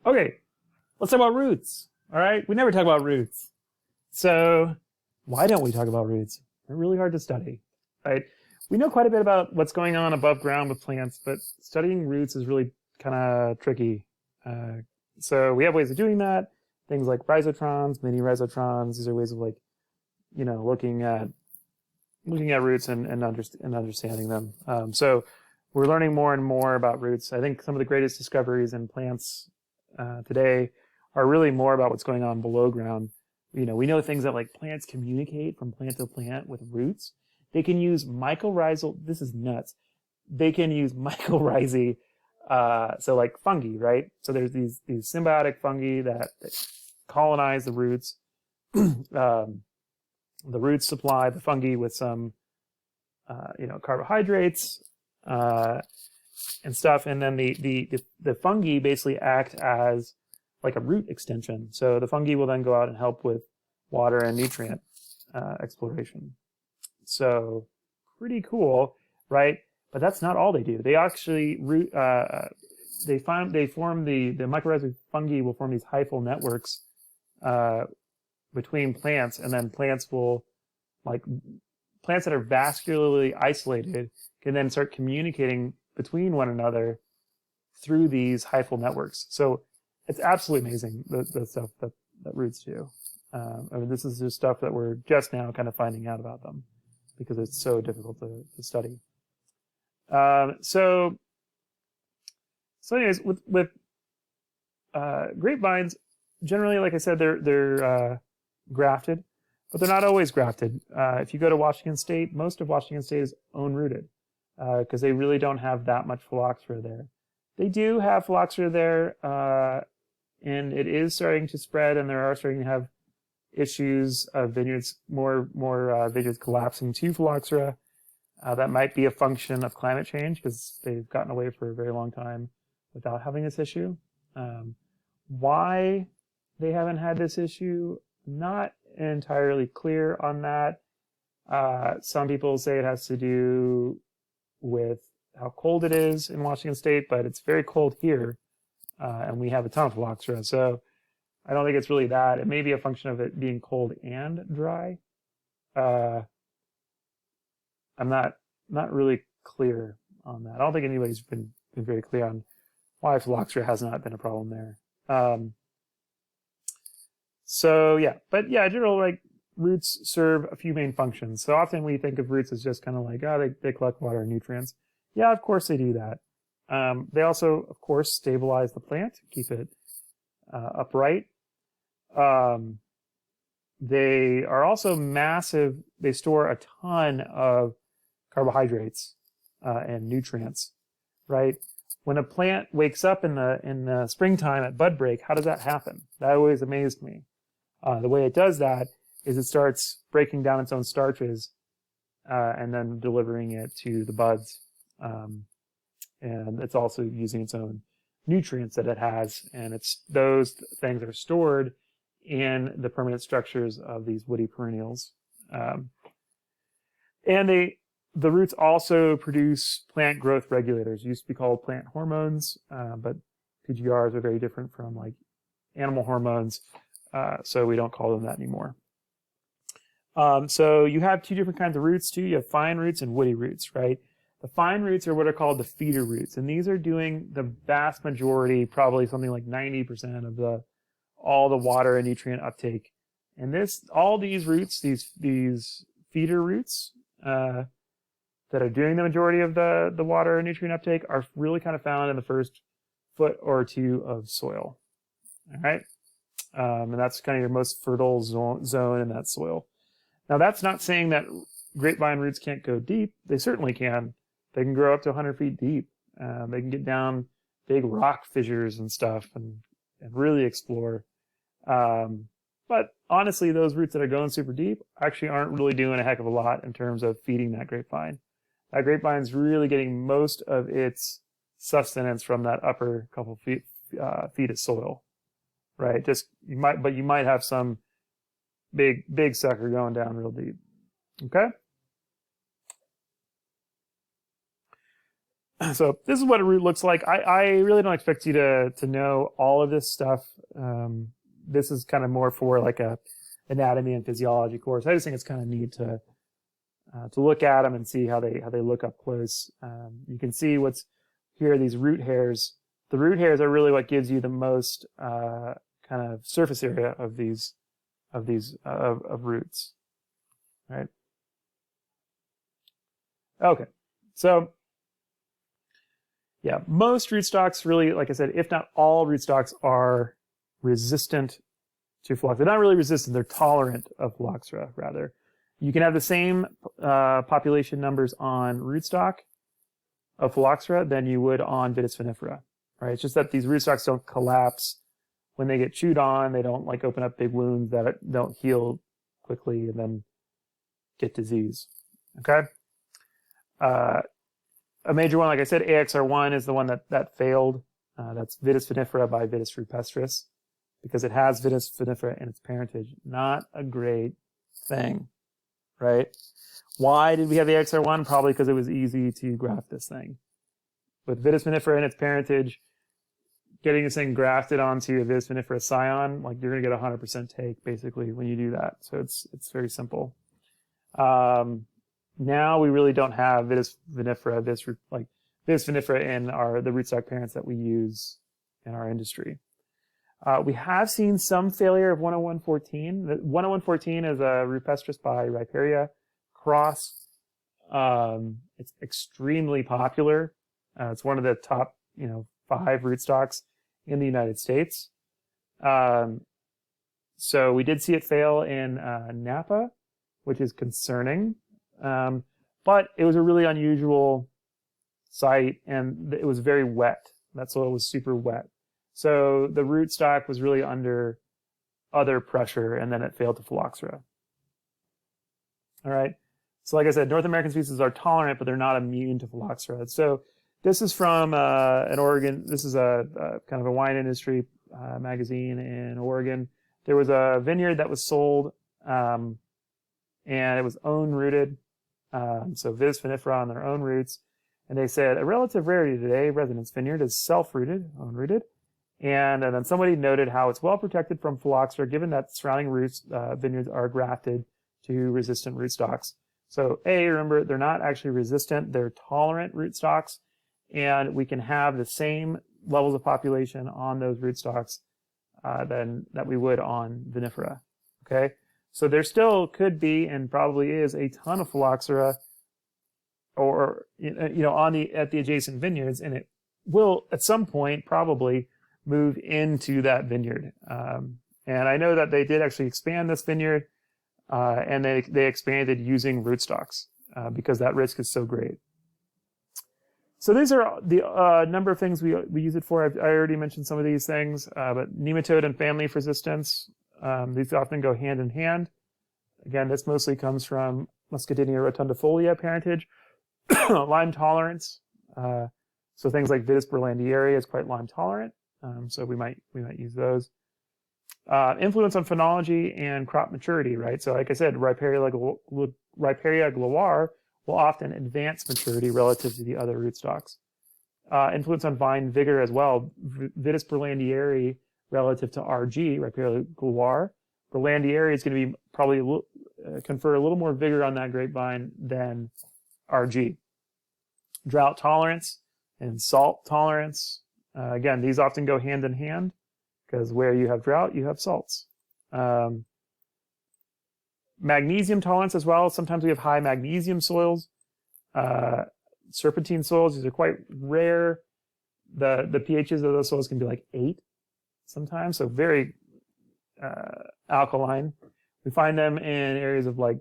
Okay, let's talk about roots. All right, we never talk about roots. So why don't we talk about roots? They're really hard to study, right? We know quite a bit about what's going on above ground with plants, but studying roots is really kind of tricky. So we have ways of doing that. Things like rhizotrons, mini rhizotrons. These are ways of looking at roots and understanding them. So we're learning more and more about roots. I think some of the greatest discoveries in plants today are really more about what's going on below ground. We know things that like plants communicate from plant to plant with roots. They can use mycorrhizal. This is nuts. They can use mycorrhizae. So like fungi, right? So there's these symbiotic fungi that colonize the roots. The roots supply the fungi with some, carbohydrates and stuff, and then the fungi basically act as like a root extension. So the fungi will then go out and help with water and nutrient exploration. So pretty cool, right? But that's not all they do. They actually they form the mycorrhizal fungi will form these hyphal networks between plants, and then plants that are vascularly isolated can then start communicating between one another through these hyphal networks. So it's absolutely amazing, the stuff that roots do. This is just stuff that we're just now kind of finding out about them because it's so difficult to study. So anyways, with grapevines, generally, like I said, they're grafted, but they're not always grafted. If you go to Washington State, most of Washington State is own-rooted because they really don't have that much phylloxera there. They do have phylloxera there, and it is starting to spread, and there are starting to have issues of vineyards, more vineyards collapsing to phylloxera. That might be a function of climate change because they've gotten away for a very long time without having this issue. Why they haven't had this issue, not entirely clear on that. Some people say it has to do with how cold it is in Washington State, but it's very cold here, and we have a ton of phylloxera, so I don't think it's really that. It may be a function of it being cold and dry. I'm not really clear on that. I don't think anybody's been very clear on why phylloxera has not been a problem there. So yeah, but yeah, in general, like roots serve a few main functions. So often we think of roots as just kind of like, they collect water and nutrients. Yeah, of course they do that. They also, of course, stabilize the plant, keep it upright. They are also massive. They store a ton of carbohydrates and nutrients, right? When a plant wakes up in the springtime at bud break, how does that happen? That always amazed me. The way it does that is it starts breaking down its own starches and then delivering it to the buds. And it's also using its own nutrients that it has, and those things are stored in the permanent structures of these woody perennials. And the roots also produce plant growth regulators. It used to be called plant hormones, but PGRs are very different from like animal hormones, so we don't call them that anymore. So you have two different kinds of roots too. You have fine roots and woody roots, right? The fine roots are what are called the feeder roots, and these are doing the vast majority, probably something like 90% of all the water and nutrient uptake. And all these roots, these feeder roots that are doing the majority of the water and nutrient uptake, are really kind of found in the first foot or two of soil. All right, and that's kind of your most fertile zone in that soil. Now, that's not saying that grapevine roots can't go deep. They certainly can. They can grow up to 100 feet deep. They can get down big rock fissures and stuff and really explore. But honestly, those roots that are going super deep actually aren't really doing a heck of a lot in terms of feeding that grapevine. That grapevine's really getting most of its sustenance from that upper couple feet of soil, right? You might have some big sucker going down real deep. Okay. So this is what a root looks like. I really don't expect you to know all of this stuff. This is kind of more for like a anatomy and physiology course. I just think it's kind of neat to look at them and see how they look up close. You can see what's here, these root hairs. The root hairs are really what gives you the most kind of surface area of these roots, right? Okay, so yeah, most rootstocks really, like I said, if not all rootstocks are resistant to phylloxera. They're not really resistant, they're tolerant of phylloxera, rather. You can have the same population numbers on rootstock of phylloxera than you would on Vitis vinifera, right? It's just that these rootstocks don't collapse when they get chewed on. They don't like open up big wounds that don't heal quickly and then get disease, okay? A major one, like I said, AXR1 is the one that failed. That's Vitis vinifera by Vitis rupestris, because it has Vitis vinifera in its parentage. Not a great thing, right? Why did we have the AXR1? Probably because it was easy to graft this thing. With Vitis vinifera in its parentage, getting this thing grafted onto a Vitis vinifera scion, like you're going to get 100% take basically when you do that. So it's very simple. Now we really don't have Vitis vinifera, Vitis vinifera in the rootstock parents that we use in our industry. We have seen some failure of 10114. The 10114 is a rupestris by Rhiparia cross. It's extremely popular. It's one of the top, 5 rootstocks in the United States. So we did see it fail in Napa, which is concerning. But it was a really unusual site, and it was very wet. That soil was super wet. So the rootstock was really under other pressure, and then it failed to phylloxera. All right. So like I said, North American species are tolerant, but they're not immune to phylloxera. So this is from an Oregon. This is a kind of a wine industry magazine in Oregon. There was a vineyard that was sold, and it was own rooted. So Vitis vinifera on their own roots. And they said, a relative rarity today, residence vineyard is self-rooted, own-rooted. And then somebody noted how it's well protected from phylloxera, given that surrounding vineyards are grafted to resistant rootstocks. So remember, they're not actually resistant, they're tolerant rootstocks, and we can have the same levels of population on those rootstocks that we would on vinifera, okay? So there still could be, and probably is, a ton of phylloxera, or at the adjacent vineyards, and it will at some point probably move into that vineyard. And I know that they did actually expand this vineyard, and they expanded using rootstocks because that risk is so great. So these are the number of things we use it for. I already mentioned some of these things, but nematode and family resistance. These often go hand in hand. Again, this mostly comes from Muscadinia rotundifolia parentage. Lime tolerance. So things like Vitis berlandieri is quite lime tolerant. So we might use those. Influence on phenology and crop maturity, right? So like I said, Rhiparia gloire will often advance maturity relative to the other rootstocks. Influence on vine vigor as well. Vitis berlandieri relative to RG, Rhiparia gloire. Berlandieri is going to be probably confer a little more vigor on that grapevine than RG. Drought tolerance and salt tolerance. Again, these often go hand in hand because where you have drought, you have salts. Magnesium tolerance as well. Sometimes we have high magnesium soils. Serpentine soils, these are quite rare. The pHs of those soils can be like 8 sometimes, so very alkaline. We find them in areas of like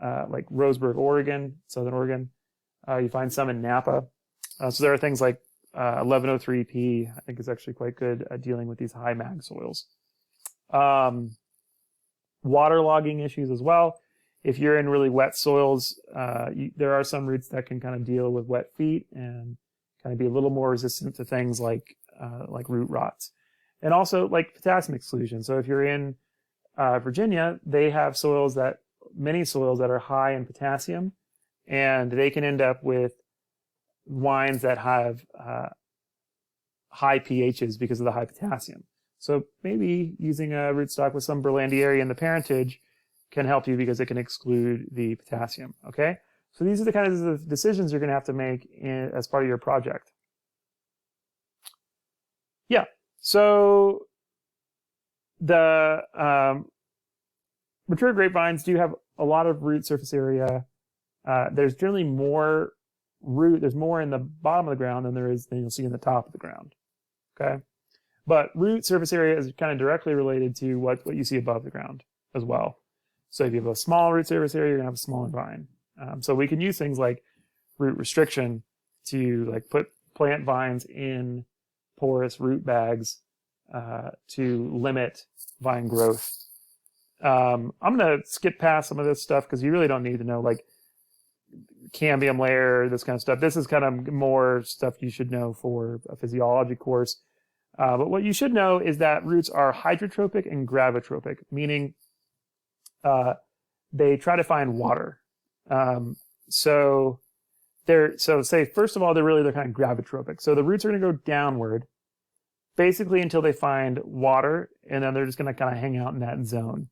Roseburg, Oregon, Southern Oregon. You find some in Napa. So there are things like 1103P, I think is actually quite good at dealing with these high mag soils. Waterlogging issues as well. If you're in really wet soils, there are some roots that can kind of deal with wet feet and kind of be a little more resistant to things like root rots. And also like potassium exclusion. So if you're in Virginia, they have many soils that are high in potassium, and they can end up with wines that have high pHs because of the high potassium. So maybe using a rootstock with some Berlandieri in the parentage can help you because it can exclude the potassium, okay? So these are the kinds of decisions you're going to have to make as part of your project. Yeah, so the mature grapevines do have a lot of root surface area. There's generally more there's more in the bottom of the ground than you'll see in the top of the ground, okay? But root surface area is kind of directly related to what you see above the ground as well. So if you have a small root surface area, you're going to have a smaller vine. So we can use things like root restriction to like put plant vines in porous root bags to limit vine growth. I'm going to skip past some of this stuff because you really don't need to know like cambium layer, this kind of stuff. This is kind of more stuff you should know for a physiology course. But what you should know is that roots are hydrotropic and gravitropic, meaning they try to find water. So say, first of all, they're kind of gravitropic. So the roots are going to go downward basically until they find water, and then they're just going to kind of hang out in that zone.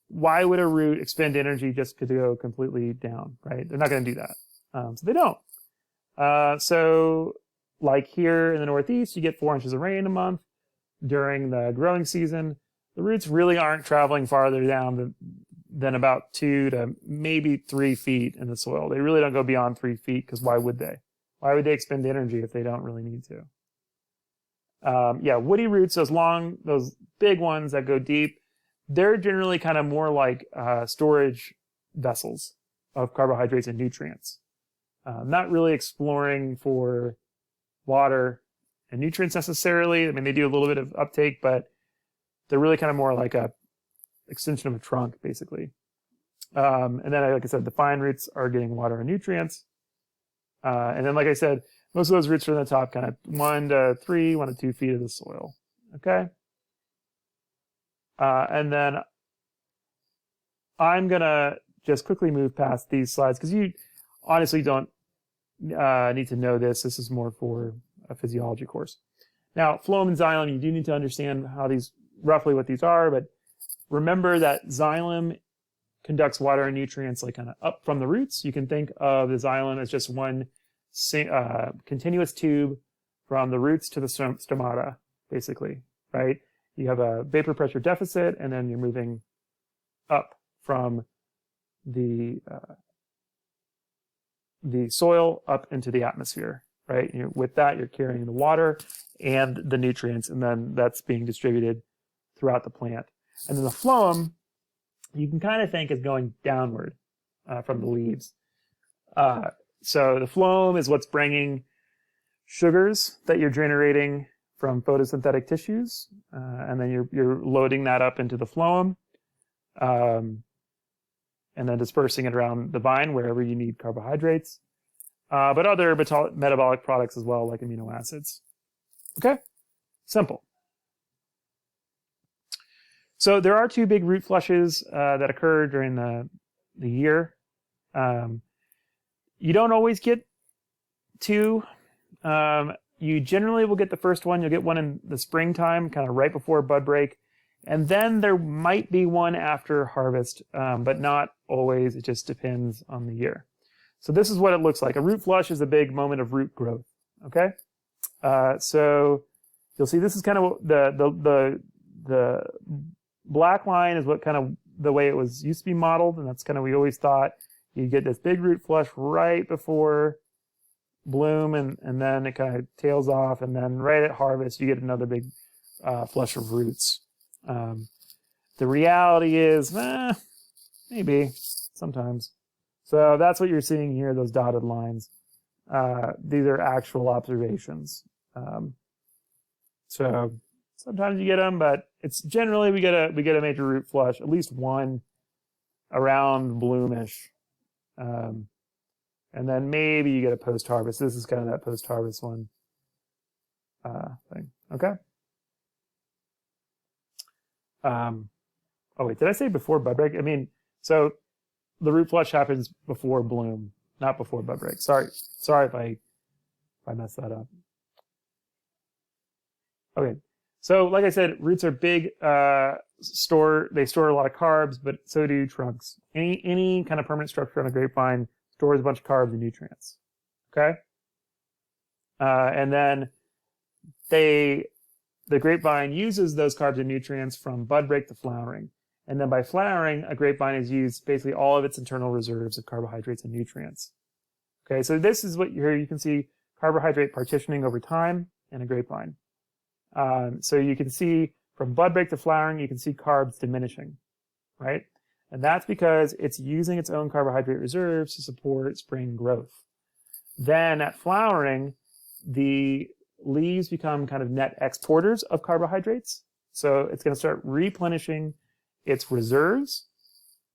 Why would a root expend energy just to go completely down, right? They're not going to do that. So they don't. So like here in the Northeast, you get 4 inches of rain a month during the growing season. The roots really aren't traveling farther down than about 2 to maybe 3 feet in the soil. They really don't go beyond 3 feet because why would they? Why would they expend energy if they don't really need to? Yeah, woody roots, those big ones that go deep, they're generally kind of more like storage vessels of carbohydrates and nutrients. Not really exploring for water and nutrients necessarily. I mean, they do a little bit of uptake, but they're really kind of more like a extension of a trunk, basically. And then, like I said, the fine roots are getting water and nutrients. And then, like I said, most of those roots are in the top kind of 1 to 2 feet of the soil. Okay? And then I'm going to just quickly move past these slides because you honestly don't need to know this. This is more for a physiology course. Now, phloem and xylem, you do need to understand roughly what these are, but remember that xylem conducts water and nutrients like kind of up from the roots. You can think of the xylem as just one continuous tube from the roots to the stomata, basically, right? You have a vapor pressure deficit, and then you're moving up from the soil up into the atmosphere, right? With that, you're carrying the water and the nutrients, and then that's being distributed throughout the plant. And then the phloem, you can kind of think is going downward from the leaves. So the phloem is what's bringing sugars that you're generating from photosynthetic tissues, and then you're loading that up into the phloem, and then dispersing it around the vine wherever you need carbohydrates, but other metabolic products as well, like amino acids. Okay? Simple. So there are 2 big root flushes that occur during the year. You don't always get 2. You generally will get the first one. You'll get one in the springtime, kind of right before bud break. And then there might be one after harvest, but not always. It just depends on the year. So this is what it looks like. A root flush is a big moment of root growth. Okay? So you'll see this is kind of the black line is what kind of the way it used to be modeled, and that's kind of we always thought you get this big root flush right before bloom, and then it kind of tails off, and then right at harvest you get another big flush of roots. The reality is, maybe sometimes. So that's what you're seeing here, those dotted lines. These are actual observations. So sometimes you get them, but it's generally we get a major root flush, at least one around bloomish. And then maybe you get a post-harvest. This is kind of that post-harvest one thing. Okay? Oh, wait, did I say before bud break? I mean, so the root flush happens before bloom, not before bud break. Sorry if I if I mess that up. Okay, so like I said, roots are big. They store a lot of carbs, but so do trunks. Any kind of permanent structure on a grapevine stores a bunch of carbs and nutrients. Okay, and then the grapevine uses those carbs and nutrients from bud break to flowering. And then by flowering, a grapevine has used basically all of its internal reserves of carbohydrates and nutrients. Okay, so this is what here you can see carbohydrate partitioning over time in a grapevine. So you can see from bud break to flowering, you can see carbs diminishing, right? And that's because it's using its own carbohydrate reserves to support spring growth. Then at flowering, the leaves become kind of net exporters of carbohydrates. So it's going to start replenishing its reserves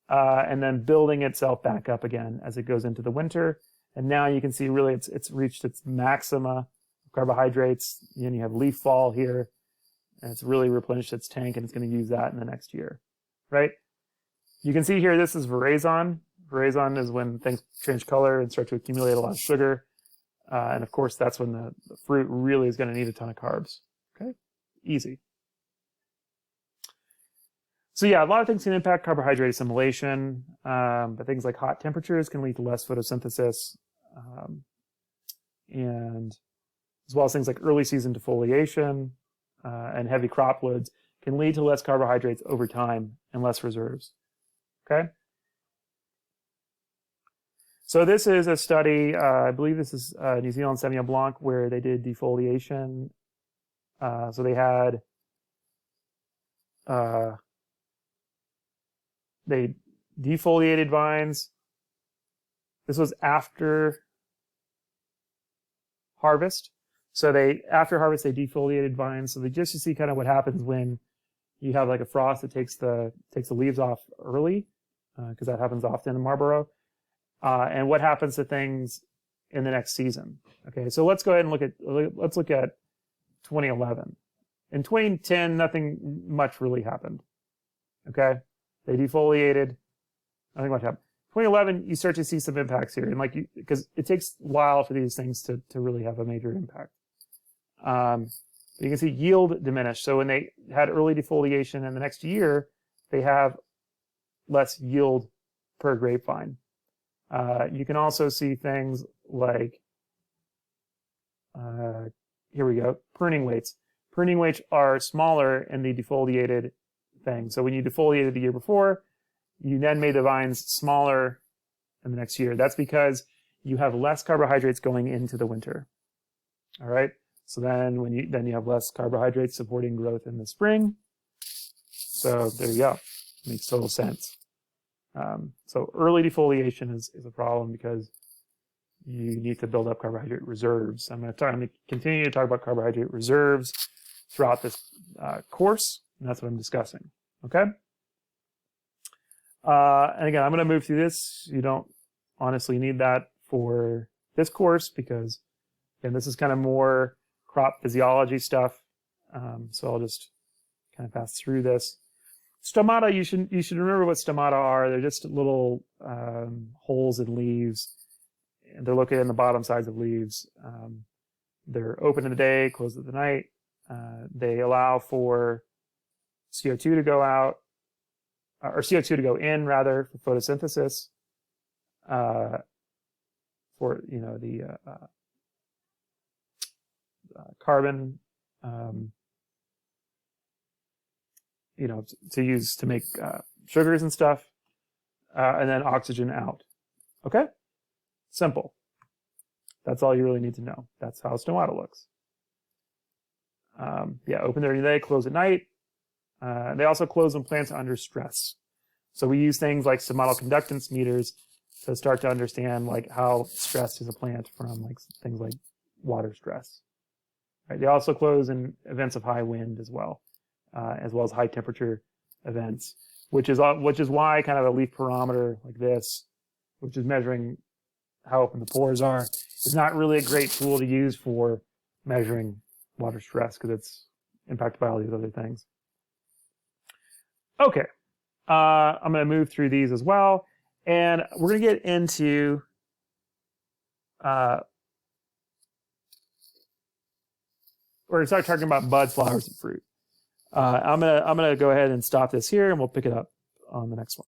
and then building itself back up again as it goes into the winter. And now you can see really it's reached its maxima of carbohydrates. And you have leaf fall here, and it's really replenished its tank, and it's going to use that in the next year, right? You can see here this is veraison. Veraison is when things change color and start to accumulate a lot of sugar. And of course, that's when the fruit really is going to need a ton of carbs. Okay, easy. So yeah, a lot of things can impact carbohydrate assimilation, but things like hot temperatures can lead to less photosynthesis, and as well as things like early season defoliation and heavy crop loads can lead to less carbohydrates over time and less reserves. Okay. So this is a study, I believe this is New Zealand Sauvignon Blanc, where they did defoliation. So they had they defoliated vines. This was after harvest. So after harvest, they defoliated vines. So just to see kind of what happens when you have like a frost that takes the leaves off early, because that happens often in Marlborough. And what happens to things in the next season. Okay, so let's go ahead and let's look at 2011. In 2010, nothing much really happened. Okay, they defoliated, nothing much happened. 2011, you start to see some impacts here, and because it takes a while for these things to really have a major impact. You can see yield diminished. So when they had early defoliation in the next year, they have less yield per grapevine. You can also see things like, here we go, pruning weights. Pruning weights are smaller in the defoliated thing. So when you defoliated the year before, you then made the vines smaller in the next year. That's because you have less carbohydrates going into the winter. All right. So then you have less carbohydrates supporting growth in the spring. So there you go. Makes total sense. So early defoliation is a problem because you need to build up carbohydrate reserves. I'm going to continue to talk about carbohydrate reserves throughout this course, and that's what I'm discussing. Okay. And again, I'm going to move through this. You don't honestly need that for this course because, again, this is kind of more crop physiology stuff. So I'll just kind of pass through this. Stomata, you should remember what stomata are. They're just little holes in leaves. And they're located in the bottom sides of leaves. They're open in the day, closed at the night. They allow for CO2 to go out, or CO2 to go in rather, for photosynthesis. For the carbon, to use to make sugars and stuff, and then oxygen out. Okay, simple. That's all you really need to know. That's how stomata looks. Open during the day, close at night. They also close when plants are under stress. So we use things like stomatal conductance meters to start to understand how stressed is a plant from things like water stress. Right? They also close in events of high wind as well as high temperature events, which is why kind of a leaf barometer like this, which is measuring how open the pores are, is not really a great tool to use for measuring water stress because it's impacted by all these other things. Okay, I'm going to move through these as well, and we're going to get into or start talking about buds, flowers, and fruit. I'm gonna go ahead and stop this here, and we'll pick it up on the next one.